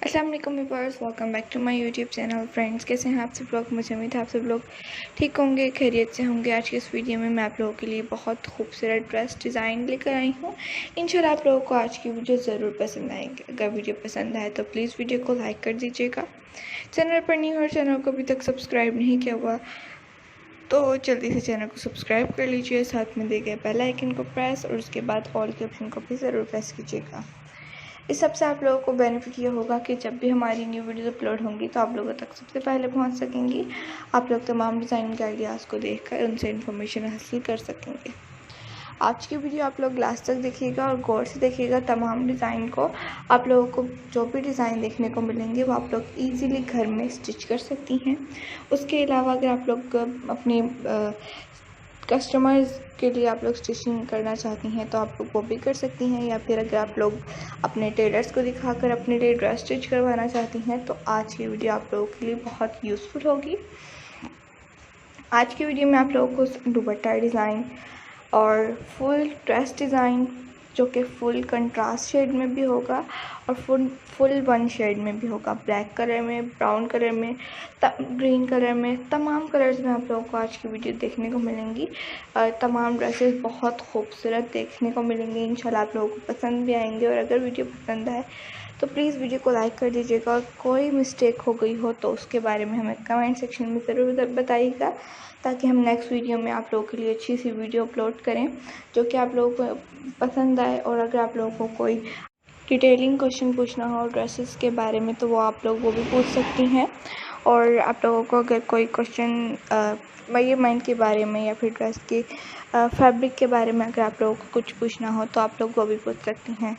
अस्सलाम वालेकुम viewers, welcome back to my YouTube channel. Friends, कैसे हैं आप सब लोग? मुझे उम्मीद है आप सब लोग ठीक होंगे, खैरियत से होंगे। आज के इस वीडियो में मैं आप लोगों के लिए बहुत खूबसूरत ड्रेस डिज़ाइन लेकर आई हूँ। इंशाल्लाह आप लोगों को आज की वीडियो ज़रूर पसंद आएगी। अगर वीडियो पसंद आए तो प्लीज़ वीडियो को लाइक कर दीजिएगा। चैनल पर नहीं और चैनल को अभी तक सब्सक्राइब नहीं किया हुआ तो जल्दी से चैनल को सब्सक्राइब कर लीजिए। साथ में दिए गए बेल आइकन को प्रेस और उसके बाद ऑल के ऑप्शन को भी ज़रूर प्रेस कीजिएगा। इस सबसे आप लोगों को बेनिफिट ये होगा कि जब भी हमारी न्यू वीडियोस अपलोड होंगी तो आप लोगों तक सबसे पहले पहुंच सकेंगी। आप लोग तमाम डिज़ाइन के आइडियाज़ को देखकर उनसे इन्फॉर्मेशन हासिल कर सकेंगे। आज की वीडियो आप लोग लास्ट तक देखिएगा और गौर से देखिएगा तमाम डिज़ाइन को। आप लोगों को जो भी डिज़ाइन देखने को मिलेंगे वो आप लोग ईज़िली घर में स्टिच कर सकती हैं। उसके अलावा अगर आप लोग अपने कस्टमर्स के लिए आप लोग स्टिचिंग करना चाहती हैं तो आप लोग वो भी कर सकती हैं, या फिर अगर आप लोग अपने टेलर्स को दिखाकर अपने लिए ड्रेस स्टिच करवाना चाहती हैं तो आज की वीडियो आप लोगों के लिए बहुत यूज़फुल होगी। आज की वीडियो में आप लोगों को दुपट्टा डिज़ाइन और फुल ड्रेस डिज़ाइन जो कि फुल कंट्रास्ट शेड में भी होगा और फुल वन शेड में भी होगा, ब्लैक कलर में, ब्राउन कलर में, ग्रीन कलर में, तमाम कलर्स में आप लोगों को आज की वीडियो देखने को मिलेंगी। तमाम ड्रेसेस बहुत खूबसूरत देखने को मिलेंगी। इंशाल्लाह आप लोगों को पसंद भी आएंगे। और अगर वीडियो पसंद आए तो प्लीज़ वीडियो को लाइक कर दीजिएगा। और कोई मिस्टेक हो गई हो तो उसके बारे में हमें कमेंट सेक्शन में ज़रूर बताइएगा, ताकि हम नेक्स्ट वीडियो में आप लोगों के लिए अच्छी सी वीडियो अपलोड करें जो कि आप लोगों को पसंद आए। और अगर आप लोगों को कोई डिटेलिंग क्वेश्चन पूछना हो ड्रेसेस के बारे में तो वो आप लोग वो भी पूछ सकती हैं। और आप लोगों को अगर कोई क्वेश्चन मेजरमेंट के बारे में या फिर ड्रेस के फैब्रिक के बारे में अगर आप लोगों को कुछ पूछना हो तो आप लोग वो भी पूछ सकती हैं।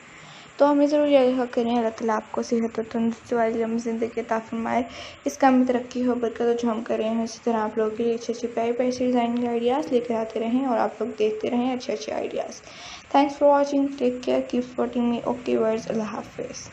तो हमें ज़रूर यह करें। अल्लाह ताला आपको सेहत और तंदुरुस्ती वाली लंबी ज़िंदगी अता फरमाए। इस काम में तरक्की हो, बरकत जो हम कर रहे हैं इसी तरह आप लोगों के लिए अच्छे अच्छे प्यारे प्यारे से डिज़ाइन के आइडियाज़ लेकर आते रहें और आप लोग देखते रहें अच्छे अच्छे ideas. Thanks for watching, take care, keep supporting me. Okay words, अल्लाह हाफिज़।